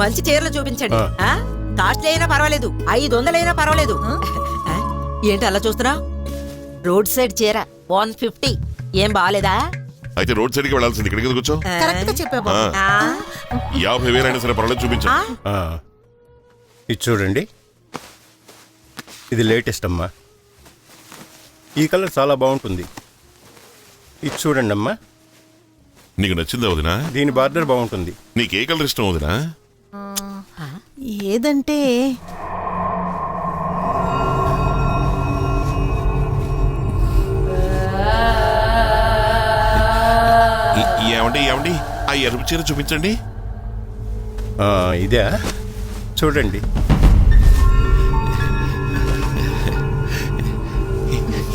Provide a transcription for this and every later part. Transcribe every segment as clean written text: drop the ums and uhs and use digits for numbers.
మంచి చీరలు చూపించండి. కాస్ట్లీ అయినా పర్వాలేదు, 500 అయినా పర్వాలేదు. ఏంటి అలా చూస్తున్నా? రోడ్ సైడ్ చీర 150. ఏం బాగాలేదా? అయితే రోడ్ సైడ్కి వెళ్ళాల్సింది, ఇక్కడికి కూర్చో. కరెక్ట్ గా చెప్పావు. 50,000 అయినా సరే పర్వాలేదు, చూపించు. ఇది చూడండి, ఇది లేటెస్ట్ అమ్మా. ఈ కలర్ చాలా బాగుంటుంది. ఇది చూడండి అమ్మా. నీకు నచ్చిందా వదినా? దీని బార్డర్ బాగుంటుంది. నీకు ఏ కలర్ ఇష్టం వదినా? ఏదంటే ఏమండి ఏమండి, ఆ ఎరుపు చీర చూపించండి. ఇదే చూడండి.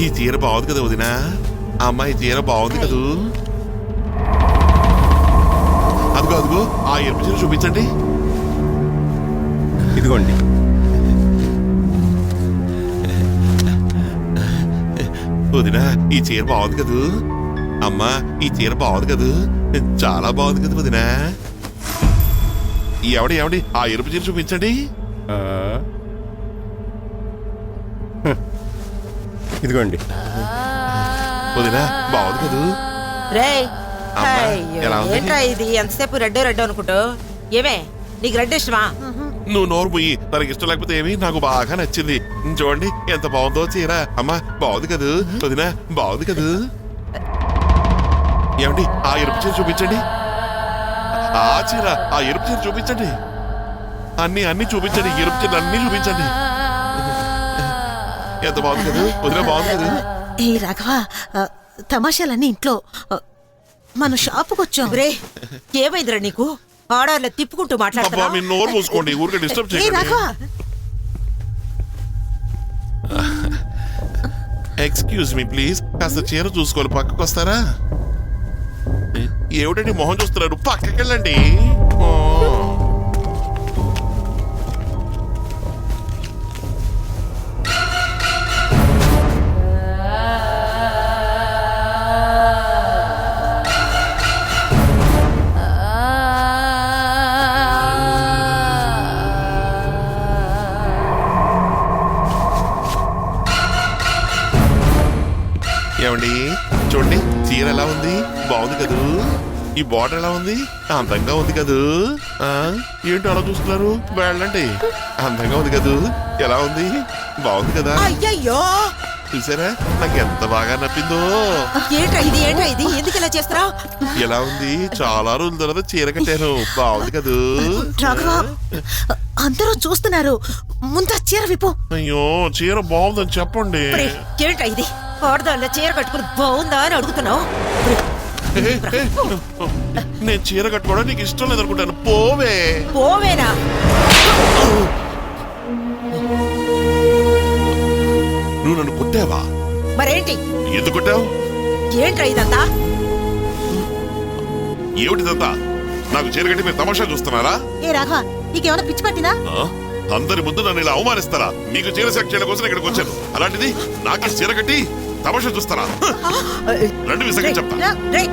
ఈ చీర బాగుంది కదా వదినా? అమ్మాయి చీర బాగుంది కదూ? అదిగో అదిగో, ఆ ఎరుపు చీర చూపించండి. ఇదిగోండి. వదినా, ఈ చీర బాగుంది కదూ? అమ్మా, ఈ చీర బాగుంది కదూ? చాలా బాగుంది కదా వదినా? ఏమండి ఏమండి, ఆ ఎరుపు చీర చూపించండి. ఇదిగోండి. వదినా, బాగుంది కదూ? రేయ్, అమ్మా, ఎలా ఉంది? ఏంట్రా ఇది? ఎంతసేపు రెడ్డో అనుకుంటూ. ఏమే, నీకు రెడ్ ఇష్టమా? నువ్వు నోరు పోయి, తనకి ఇష్టం లేకపోతే ఏమి, నాకు బాగా నచ్చింది. చూడండి ఎంత బాగుందో చీర. అమ్మా, బాగుంది కదూ? వదినా, బాగుంది కదూ? ఏమండి, ఆ ఎరుపు చీర చూపించండి. ఆ చీర, ఆ ఎరుపు చీర చూపించండి. అన్ని చూపించండి, ఎరుపు చీర అన్ని చూపించండి. ఎంత బాగుంది కదా వదినా? బాగుంది కదా? ఏ రాఘవ, తమాషాలన్నీ ఇంట్లో, మన షాపుకి వచ్చాం. రే, ఏమైందిరా నీకు? ఆడార్లో తిప్పుకుంటూ అబ్బా, మాట్లాడుతున్నా. మీ నోరు మూసుకోండి, ఊరికే డిస్టర్బ్ ఏ చేయండి. రాఘవ, ఎక్స్క్యూజ్ మీ ప్లీజ్, కాస్త చీర చూసుకోవాలి, పక్కకు వస్తారా? ఏమిటండి మొహం చూస్తున్నారు? పక్కకి వెళ్ళండి. ఏమండి, చూడండి చీర ఎలా ఉంది? బాగుంది కదూ? ఈ బార్డర్ ఎలా ఉంది? అందంగా ఉంది కదూ? ఏంటి అలా చూస్తున్నారు? వెళ్ళండి. అందంగా ఉంది కదూ? ఎలా ఉంది? బాగుంది కదా? అయ్యయ్యో, చూసారా, నాకు ఎంత బాగా నప్పిందో. ఏంట్రా ఇది? ఎందుకు ఇలా చేస్తున్నావు? ఎలా ఉంది? చాలా రోజుల తర్వాత చీర కట్టాను, బాగుంది కదూ? రాఘవ, అందరూ చూస్తున్నారు, ముందు చీర విప్పు. అయ్యో, చీర బాగుందని చెప్పండి. ఏంట్రా ఇది? ఆడదాల్లో చీర కట్టుకుని బాగుందా అని అడుగుతున్నావు? నేను చీర కట్టుకోవడం నీకు ఇష్టం లేదనుకుంటాను. పోవే. పోవేనా? నువ్వు నన్ను కొట్టావా? మరేంటి? ఎందుకు కొట్టావు? ఏంట్రా ఇదంతా? ఏమిటిదంతా? నాకు చీర కట్టి మీరు తమాషా చూస్తున్నారా? ఏ రాఘవ, నీకేమైనా పిచ్చి పట్టిందా? అందరి ముందు నన్ను ఇలా అవమానిస్తారా? మీకు చీర సెలెక్ట్ చేయడం కోసం ఇక్కడికి వచ్చాను, అలాంటిది నాకే చీర కట్టి తమాషా చూస్తారా? రెండు విషయంగా చెప్తా. రేయ్,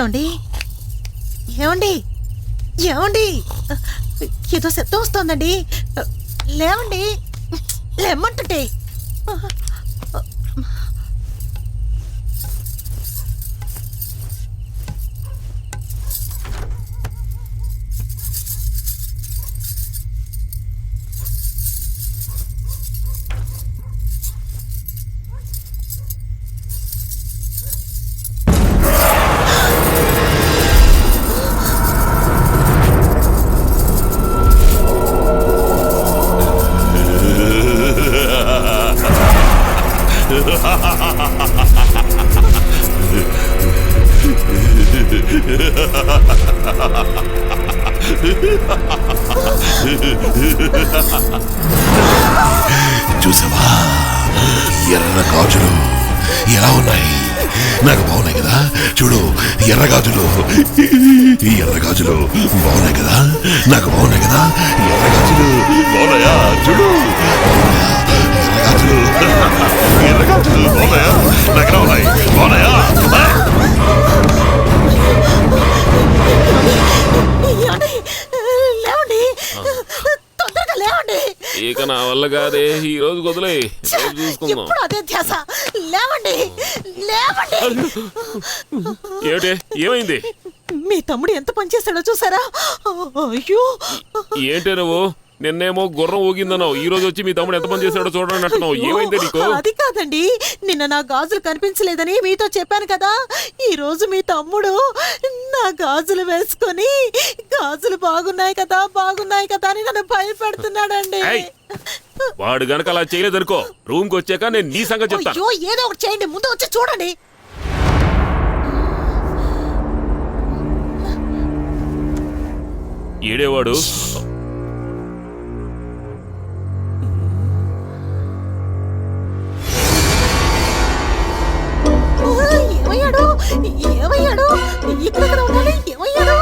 ఏమండి, ఏమండి, ఏమండి, ఏదో శబ్దం వస్తోందండి. లేవండి, లేమ్మంటుంటే. చూసావా ఎర్ర గాజులు ఎలా ఉన్నాయి? నాకు బాగున్నాయి కదా. చూడు ఎర్ర గాజులు, ఈ ఎర్ర గాజులు బాగున్నాయి కదా, నాకు బాగున్నాయి కదా. ఎర్ర గాజులు బాగున్నాయా? చూడు ఎర్ర గాజులు, ఎర్ర గాజులు బాగున్నాయా? నాకు ఎలా ఉన్నాయి? బాగున్నాయా? ఏమండి? లేవండి, తొందరగా లేవండి. ఇక నా వల్ల కాదే, ఈ రోజు వదిలే, చూసుకుందాం. ఎప్పుడు అదే ధ్యాస. లేవండి, లేవండి. ఏమిటే, ఏమైంది? మీ తమ్ముడు ఎంత పని చేశాడో చూసారా? అయ్యో, ఏంటే నువ్వు నిన్నేమో గుర్రం ఊగిందన్నావు, ఈ రోజు వచ్చి మీ తమ్ముడు ఎంత పని చేశాడో చూడండి అంటున్నావు. ఏమైంది నీకు? అది కాదండి, నిన్న నా గాజులు కనిపించలేదని మీతో చెప్పాను కదా. ఈ రోజు మీ తమ్ముడు నా గాజులు వేసుకొని గాజులు బాగున్నాయి కదా బాగున్నాయి కదా అని నన్ను భయపెడుతున్నాడండి. ఏయ్, వాడు గనక అలా చేయలేదనుకో, రూమ్ కి వచ్చాక నేను నీ సంగతి చెప్తాను. అయ్యో, ఏదో ఒకటి చేయండి, ముందు వచ్చి చూడండి. ఏడేవాడు? ఏమయ్యాడు? ఏమయ్యాడు? ఇక్కడ ఉండాలి. ఏమయ్యాడు?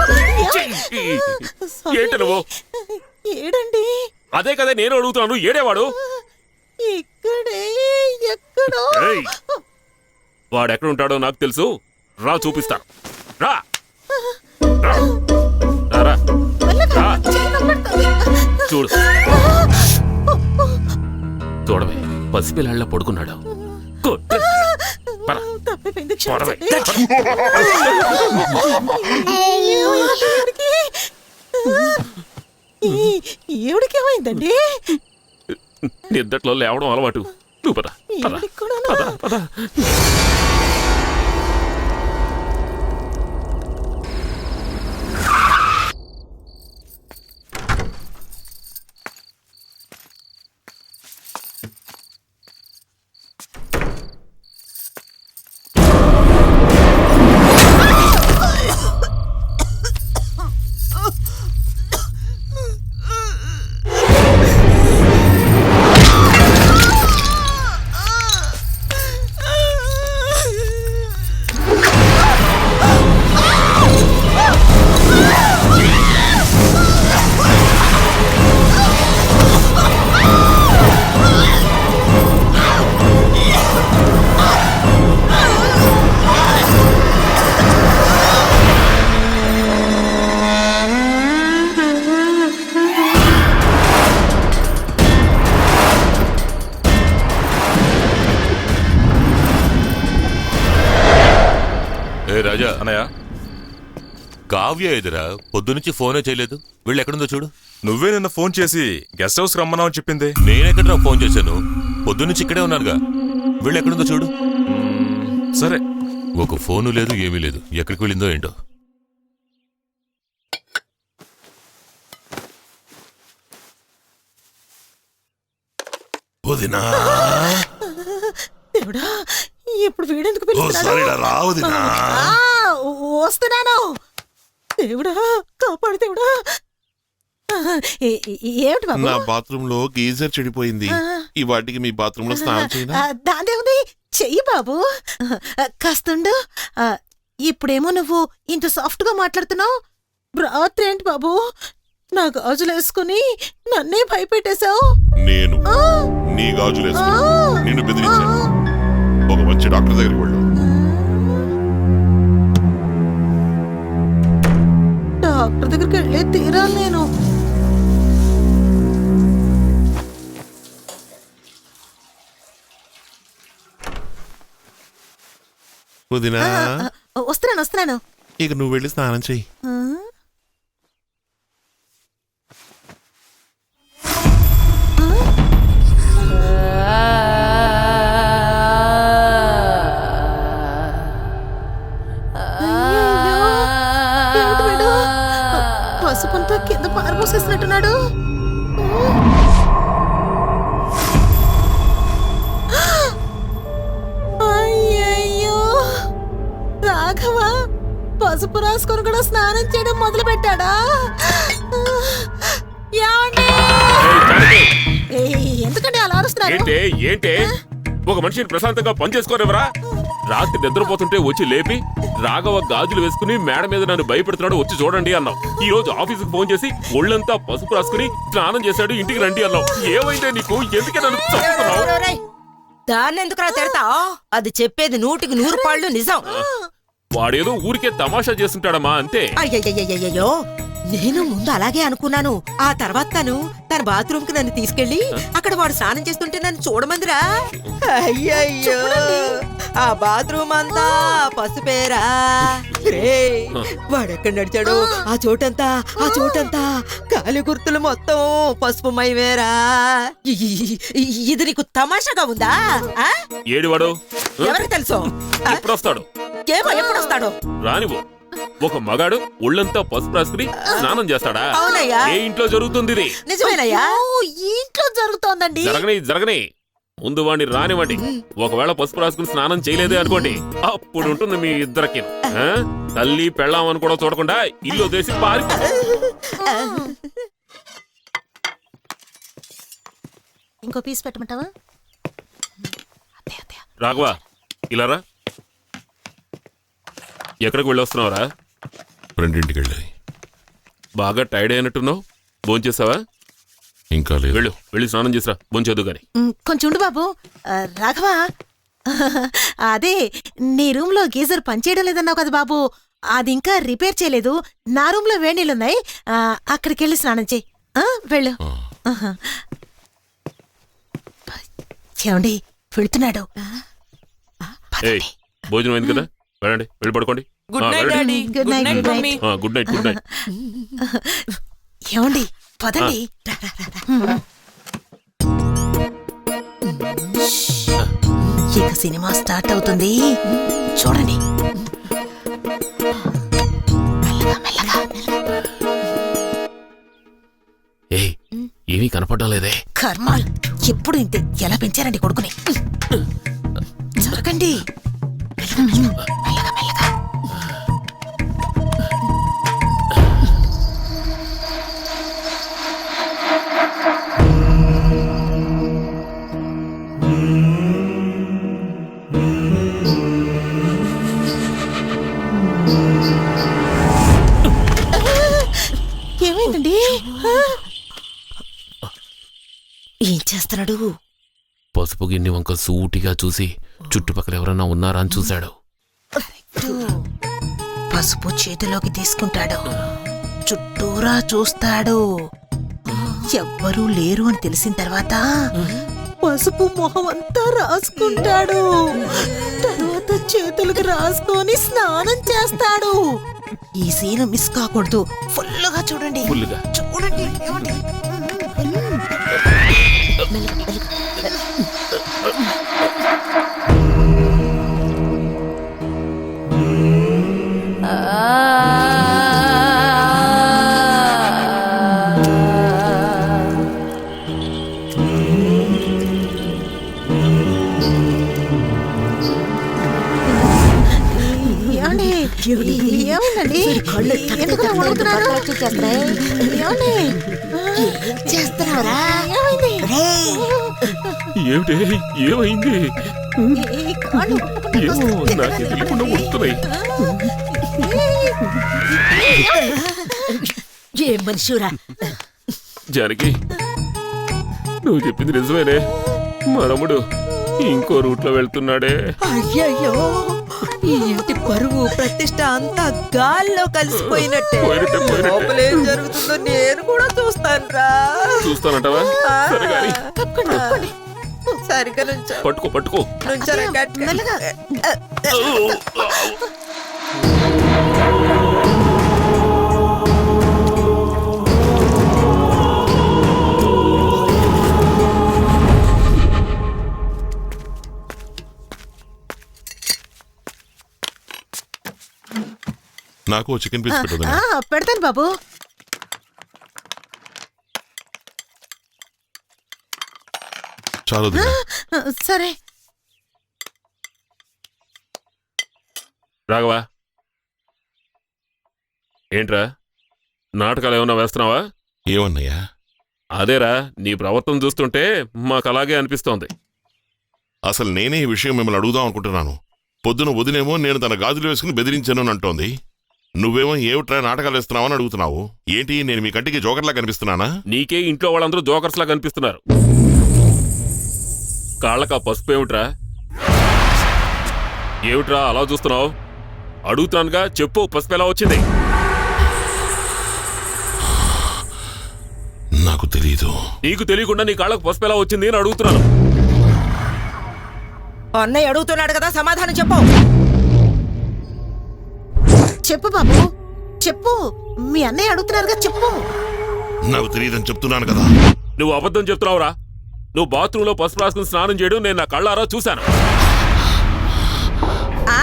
ఏంటి నువ్వు? ఏడండి? అదే కదా నేను అడుగుతున్నాను, ఏడేవాడు? ఇక్కడే ఎక్కడో. ఏయ్, వాడు ఎక్కడ ఉంటాడో నాకు తెలుసు, రా చూపిస్తా. రా రా, రా, రా. మెల్లగా, రా. చెయ్యి నొప్పెడుతోంది. చూడు, చూడవే, పసిపిల్లాళ్ళ పడుకున్నాడు. కొట్టు. పద. తప్పిపోయింది, చూడవే. క్షమించండి. ఏమయ్యాడికి? ఏమిడికి ఏమైందండి? నిద్దట్లో లేవడం అలవాటు. నువ్వు పద, పద, ఏమిడికి కూడానా? పద, పద. రాజా అన్నయ్య, కావ్య ఎదురా పొద్దునుంచి ఫోనే చేయలేదు. వీళ్ళు ఎక్కడుందో చూడు. నువ్వే నిన్న ఫోన్ చేసి గెస్ట్ హౌస్ రమ్మన్నావు అని చెప్పింది. నేనెక్కడరా ఫోన్ చేశాను? పొద్దునుంచి ఇక్కడే ఉన్నానుగా. వీళ్ళు ఎక్కడుందో చూడు. సరే. ఒక ఫోను లేదు, ఏమీ లేదు. ఎక్కడికి వెళ్ళిందో ఏంటో. వదినా, దేవుడా, ఇప్పుడు వీడెందుకు పిలుస్తున్నాడు? రావదినా. వస్తున్నాను. దేవుడా, కాపాడు దేవుడా. ఏమిటి బాబు? నా బాత్రూమ్ లో గీజర్ చెడిపోయింది. ఈ వాటికి మీ బాత్రూమ్ లో స్నానం చేయనా? దాందే ఉంది, చెయ్యి బాబు. కాస్తుండు. ఇప్పుడేమో నువ్వు ఇంత సాఫ్ట్ గా మాట్లాడుతున్నావు. రాత్రి ఏంటి బాబు నా గాజులు వేసుకుని నన్నే భయపెట్టేశావు? నేను నీ గాజులేసుకుని నిన్ను బెదిరించాను. ఒక మంచి డాక్టర్ దగ్గరికి వెళ్ళు. డాక్టర్ దగ్గరికి వెళ్ళే తీరాలి నేను. వదినా, వస్తున్నాను. ఇక నువ్వు వెళ్ళి స్నానం చెయ్యి. పసుపంతా కింద పారబోసేసినట్టున్నాడు. అయ్యయ్యో, రాఘవ పసుపు రాసుకొని కూడా స్నానం చేయడం మొదలు పెట్టాడా? ఏమండి? ఏయ్, జానకి! ఎందుకండి అలా అరుస్తున్నారు? ఏంటే ఒక మనిషిని ప్రశాంతంగా పని చేసుకోనివరా? రాత్రి నిద్రపోతుంటే వచ్చి లేపి రాఘవ గాజులు వేసుకుని మేడ మీద నన్ను భయపెడుతున్నాడు, వచ్చి చూడండి అన్నావు. ఈ రోజు ఆఫీసుకు ఫోన్ చేసి ఒళ్ళంతా పసుపు రాసుకుని స్నానం చేశాడు, ఇంటికి రండి అన్నావు. ఏమైందే నీకు? ఎందుకే నన్ను చంపుతున్నావు? దాన్ని ఎందుకురా తిడతా? అది చెప్పేది 100కి 100 నిజం. వాడేదో ఊరికే తమాషా చేస్తుంటాడమ్మా, అంతే. అయ్యయ్యయ్యయ్యో, నేను ముందు అలాగే అనుకున్నాను. ఆ తర్వాత తన బాత్రూమ్ కి నన్ను తీసుకెళ్లి అక్కడ వాడు స్నానం చేస్తుంటే నన్ను చూడమందిరా. అయ్యయ్యో, ఆ బాత్రూమ్ అంతా పసుపేరా. వాడెక్కడ నడిచాడు ఆ చోటంతా కాలి గుర్తులు మొత్తం పసుపుమయమేరా. ఇది నీకు తమాషాగా ఉందా? ఏడివాడు ఎవరికి తెలుసు? ఎప్పుడొస్తాడు? ఎప్పుడొస్తాడు? రానివ్వు. ఒక మగాడు ఒళ్ళంతా పసుపు రాసుకుని స్నానం చేస్తాడా? అవునయ్యా. ఏ ఇంట్లో జరుగుతుంది ఇది? నిజమేనయ్యా. ఈ ఇంట్లో జరుగుతోందండి. జరగని ముందు వాడిని రానివ్వండి. ఒకవేళ పసుపు రాసుకుని స్నానం చేయలేదే అనుకోండి, అప్పుడు ఉంటుంది మీ ఇద్దరికి. తల్లి పెళ్ళాం అని కూడా చూడకుండా ఇల్లు వదిలేసి పారి. ఇంకో పీస్ పెట్టమంటావా? రాఘవా, ఇలా రా. ఎక్కడికి వెళ్ళొస్తున్నావురా? రెండింటికి వెళ్ళి బాగా టైర్డ్ అయినట్టున్నావు. భోంచేసావా? ఇంకా లేదు. వెళ్ళి స్నానం చేసిరా, భోంచేద్దు గాని. కొంచెం ఉండు బాబు. రాఘవా, అదే నీ రూమ్ లో గీజర్ పనిచేయడం లేదన్నావు కదా బాబు, అది ఇంకా రిపేర్ చేయలేదు. నా రూమ్ లో వేడి నీళ్ళున్నాయి, అక్కడికి వెళ్ళి స్నానం చేయి. వెళ్ళు. ఏమండి, వెళ్తున్నాడు. ఏయ్, భోజనం అయింది కదా, వెళ్ళండి, వెళ్ళి పడుకోండి. Good night daddy. Good night, good night. Good night, good night. ఏమండి, పదండి. ఇక సినిమా స్టార్ట్ అవుతుంది, చూడండి. ఏయ్, ఏమీ కనపడడం లేదే. కర్మ, ఎప్పుడు ఇంతే. ఎలా పెంచారండి కొడుకుని? జరగండి. మెల్లగా. ఏమైందండి? ఏం చేస్తున్నాడు? పసుపు గిన్నె వంక సూటిగా చూసి చుట్టుపక్కల ఎవరన్నా ఉన్నారా అని చూశాడు. పసుపు చేతిలోకి తీసుకుంటాడు, చుట్టూరా చూస్తాడు. ఎవ్వరూ లేరు అని తెలిసిన తర్వాత పసుపు మొహం అంతా రాసుకుంటాడు. తర్వాత చేతులకు రాసుకొని స్నానం చేస్తాడు. ఈ సీన్ మిస్ కాకూడదు. ఫుల్లుగా చూడండి. చూడండి. ఏమండి? ఏమండి? ఎందుకు వణుకుతున్నారు? ఏమండి? చేస్తున్నారా? ఏమైంది? ఏమిటి? ఏమైంది? ఈ కాళ్ళు ఏమో నాకు తెలియకుండా వస్తున్నాయి. ఏ మనుషురా? జానకి, నువ్వు చెప్పింది నిజమేనే. మనముడు ఇంకో రూట్ లో వెళ్తున్నాడే. అయ్యయ్యో, ఈ ఇంటి పరువు ప్రతిష్ట అంతా గాల్లో కలిసిపోయినట్టే. లోపలేం జరుగుతుందో నేను కూడా చూస్తానురా. చూస్తానంటావా? సరే గాని సరిగ్గా నుంచో. పట్టుకో. నుంచోరా గట్టిగా. మెల్లగా. నాకు చికెన్ పీస్ పెట్టదు. పెడతాను బాబు. చాలు. సరే. రాఘవా, ఏంట్రా నాటకాలు ఏమన్నా వేస్తున్నావా? ఏమన్నయ్యా? అదేరా నీ ప్రవర్తన చూస్తుంటే మాకు అలాగే అనిపిస్తోంది. అసలు నేనే ఈ విషయం మిమ్మల్ని అడుగుదాం అనుకుంటున్నాను. పొద్దున వదినేమో నేను తన గాజులు వేసుకుని బెదిరించాను అని అంటోంది. నువ్వేమో ఏమిట్రా నాటకాలు వేస్తున్నావని అడుగుతున్నావు. ఏంటి నేను మీ కంటికి జోకర్లా కనిపిస్తున్నానా? నీకే ఇంట్లో వాళ్ళందరూ జోకర్స్ లా కనిపిస్తున్నారు. కాళ్ళకా పసుపు ఏమిట్రా? ఏమిట్రా అలా చూస్తున్నావు? అడుగుతానుగా, చెప్పు, పసుపు ఎలా వచ్చింది? నాకు తెలీదు. నీకు తెలియకుండా నీ కాళ్ళకు పసుపు ఎలా వచ్చింది అని అడుగుతున్నాను. అన్నయ్య అడుగుతున్నాడు కదా, సమాధానం చెప్పు. చెప్పు బాబు, చెప్పు. మీ అన్నయ్య అడుగుతున్నారుగా, చెప్పు. నాకు తెలియదని చెప్తున్నాను కదా. నువ్వు అబద్ధం చెప్తున్నావురా. నువ్వు బాత్రూంలో పసుపు రాసుకుని స్నానం చేయడం నేను నా కళ్ళారా చూశాను. ఆ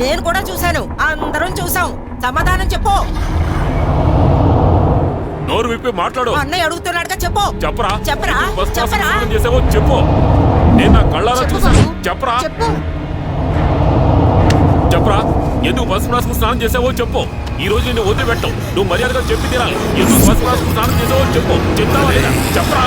నేను కూడా చూశాను, అందరం చూసాం. సమాధానం చెప్పు. నోరు విప్పి మాట్లాడు. అన్నయ్య అడుగుతున్నాడుగా, చెప్పు. చెప్పరా, చెప్పరా, ఎందుకు పసుపు రాసుకుని చెప్పరా. స్నానం చేసావో చెప్పు. నేను నా కళ్ళారా చెప్పు చూశాను. బాబు, చెప్పరా, చెప్పు. చెప్పరా, ఎందుకు పసుపు రాసుకుని స్నానం చేసావో చెప్పు. ఈ రోజు నిన్ను వదిలిపెట్టవు. నువ్వు మర్యాదగా చెప్పి తీరాలి. ఎందుకు పసుపు రాసుకుని స్నానం చేసావో చెప్పు. చెప్తావా లేదా? చెప్పరా.